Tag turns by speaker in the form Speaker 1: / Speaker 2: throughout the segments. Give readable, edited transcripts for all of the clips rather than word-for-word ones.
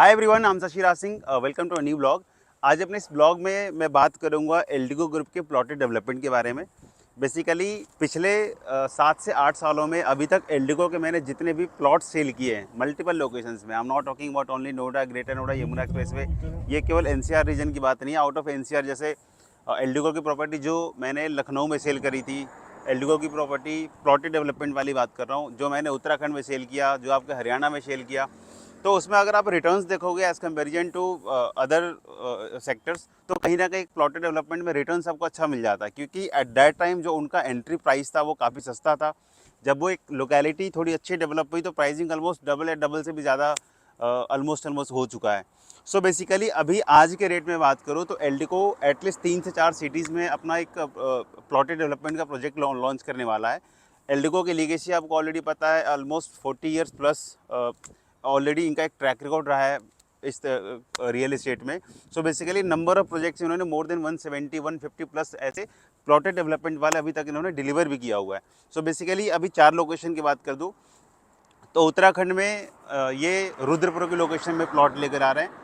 Speaker 1: Hi everyone, I am Shashiraj Singh. Welcome to a new blog. आज अपने इस ब्लॉग में मैं बात करूंगा एल्डिको ग्रुप के प्लॉटेड डेवलपमेंट के बारे में। बेसिकली पिछले 7 से 8 सालों में अभी तक एल्डिको के मैंने जितने भी प्लॉट सेल किए हैं मल्टीपल लोकेशंस में, I am not talking about only Noida, Greater Noida, Yamuna expressway. ये केवल एनसीआर रीजन की बात नहीं है, आउट ऑफ एनसीआर। जैसे एल्डिको की प्रॉपर्टी जो मैंने लखनऊ में सेल करी थी, एल्डिको की प्रॉपर्टी प्लॉटेड डेवलपमेंट वाली बात कर रहा हूँ, जो मैंने उत्तराखंड में सेल किया, जो आपके हरियाणा में सेल किया, तो उसमें अगर आप रिटर्न्स देखोगे as comparison to other sectors, तो कहीं ना कहीं प्लॉटेड डेवलपमेंट में रिटर्न्स आपको अच्छा मिल जाता है, क्योंकि एट दैट टाइम जो उनका एंट्री प्राइस था वो काफ़ी सस्ता था। जब वो एक लोकेलिटी थोड़ी अच्छी डेवलप हुई तो प्राइसिंग ऑलमोस्ट डबल या डबल से भी ज़्यादा ऑलमोस्ट हो चुका है। सो बेसिकली अभी आज के रेट में बात करूँ तो एल्डिको एटलीस्ट 3 से 4 सिटीज़ में अपना एक प्लॉटेड डेवलपमेंट का प्रोजेक्ट लॉन्च करने वाला है। एल्डिको की लीगेसी आपको ऑलरेडी पता है, ऑलमोस्ट 40 ईयर्स प्लस ऑलरेडी इनका एक ट्रैक रिकॉर्ड रहा है इस रियल एस्टेट में। सो बेसिकली नंबर ऑफ प्रोजेक्ट्स इन्होंने मोर देन 170 150 प्लस ऐसे प्लॉटेड डेवलपमेंट वाले अभी तक इन्होंने डिलीवर भी किया हुआ है। सो बेसिकली अभी 4 लोकेशन की बात कर दूँ तो उत्तराखंड में ये रुद्रपुर की लोकेशन में प्लॉट लेकर आ रहे हैं।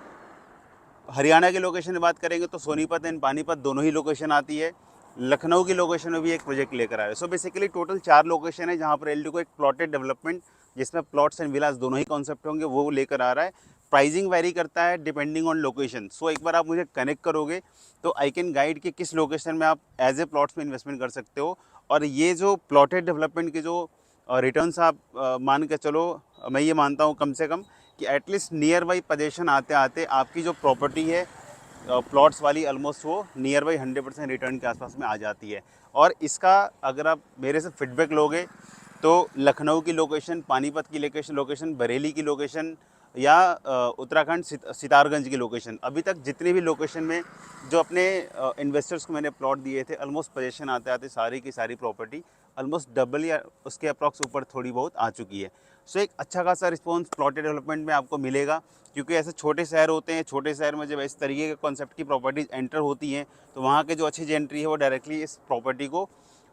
Speaker 1: हरियाणा की लोकेशन में बात करेंगे तो सोनीपत एंड पानीपत दोनों ही लोकेशन आती है। लखनऊ की लोकेशन में भी एक प्रोजेक्ट लेकर आ रहे हैं। सो बेसिकली टोटल 4 लोकेशन है जहाँ पर एल्डिको एक प्लॉटेड डेवलपमेंट, जिसमें प्लॉट्स एंड विलास दोनों ही कॉन्सेप्ट होंगे, वो लेकर आ रहा है। प्राइसिंग वेरी करता है डिपेंडिंग ऑन लोकेशन। सो एक बार आप मुझे कनेक्ट करोगे तो आई कैन गाइड कि किस लोकेशन में आप एज ए प्लॉट्स में इन्वेस्टमेंट कर सकते हो। और ये जो प्लॉटेड डेवलपमेंट के जो रिटर्न्स आप मान के चलो, मैं ये मानता हूँ कम से कम कि एटलीस्ट नियर बाई पोजीशन आते आते आपकी जो प्रॉपर्टी है प्लॉट्स वाली ऑलमोस्ट वो नियर बाई 100% रिटर्न के आसपास में आ जाती है। और इसका अगर आप मेरे से फीडबैक लोगे तो लखनऊ की लोकेशन, पानीपत की लोकेशन, बरेली की लोकेशन या उत्तराखंड सितारगंज की लोकेशन, अभी तक जितनी भी लोकेशन में जो अपने इन्वेस्टर्स को मैंने प्लॉट दिए थे, ऑलमोस्ट पोजीशन आते आते सारी की सारी प्रॉपर्टी ऑलमोस्ट डबल या उसके अप्रॉक्स ऊपर थोड़ी बहुत आ चुकी है। सो एक अच्छा खासा रिस्पॉन्स प्लॉटेड डेवलपमेंट में आपको मिलेगा, क्योंकि ऐसे छोटे शहर होते हैं, छोटे शहर में जब इस तरीके के कॉन्सेप्ट की प्रॉपर्टीज एंटर होती हैं तो वहाँ के जो अच्छी एंट्री है वो डायरेक्टली इस प्रॉपर्टी को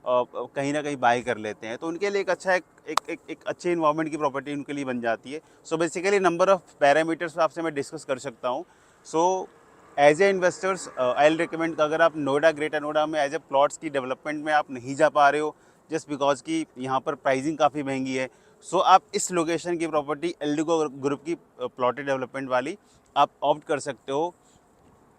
Speaker 1: कहीं ना कहीं बाय कर लेते हैं, तो उनके लिए एक अच्छा एक अच्छे इन्वायरमेंट की प्रॉपर्टी उनके लिए बन जाती है। So basically number of parameters आपसे मैं डिस्कस कर सकता हूँ। So as a investors I will recommend, अगर आप नोएडा, ग्रेटर नोएडा में एज ए प्लॉट्स की डेवलपमेंट में आप नहीं जा पा रहे हो जस्ट बिकॉज कि यहाँ पर प्राइसिंग काफ़ी महंगी है, सो आप इस लोकेशन की प्रॉपर्टी एल्डिको ग्रुप की प्लॉटेड डेवलपमेंट वाली आप ऑप्ट कर सकते हो।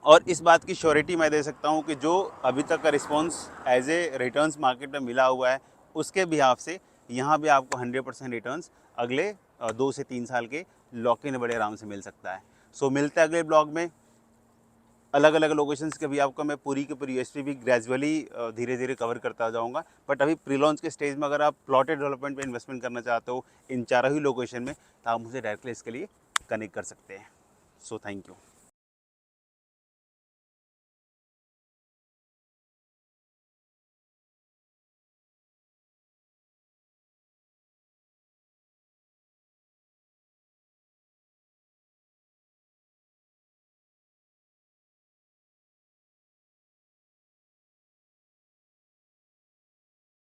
Speaker 1: और इस बात की श्योरिटी मैं दे सकता हूँ कि जो अभी तक का response as a returns market में मिला हुआ है उसके बिहाफ से यहाँ भी आपको 100% रिटर्न्स अगले 2 से 3 साल के लॉक इन बड़े आराम से मिल सकता है। सो मिलते हैं अगले ब्लॉग में। अलग अलग लोकेशंस के भी आपको मैं पूरी की पूरी यूएसपी भी ग्रेजुअली धीरे धीरे कवर करता जाऊँगा। बट अभी प्री लॉन्च के स्टेज में अगर आप प्लॉटेड डेवलपमेंट पे इन्वेस्टमेंट करना चाहते हो इन चारों ही लोकेशन में, तो आप मुझे डायरेक्टली इसके लिए कनेक्ट कर सकते हैं। So thank you.